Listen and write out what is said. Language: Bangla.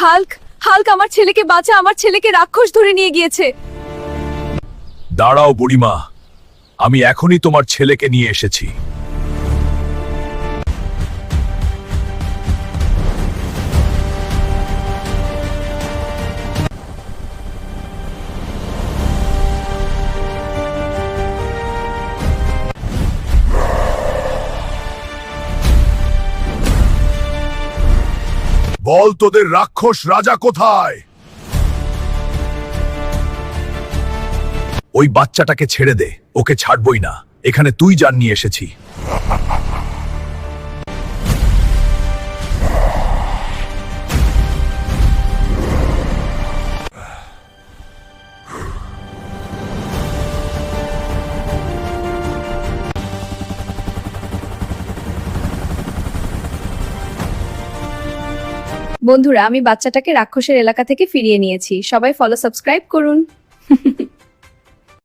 হাল্ক, হাল্ক, আমার ছেলেকে বাঁচা, আমার ছেলেকে রাক্ষস ধরে নিয়ে গিয়েছে। দাঁড়াও বুড়িমা, আমি এখনই তোমার ছেলেকে নিয়ে এসেছি। বল, তোদের রাক্ষস রাজা কোথায়? ওই বাচ্চাটাকে ছেড়ে দে, ওকে ছাড়বই না। এখানে তুই জান নিয়ে এসেছি। বন্ধুরা, আমি বাচ্চাটাকে রাক্ষসের এলাকা থেকে ফিরিয়ে নিয়েছি। সবাই ফলো সাবস্ক্রাইব করুন।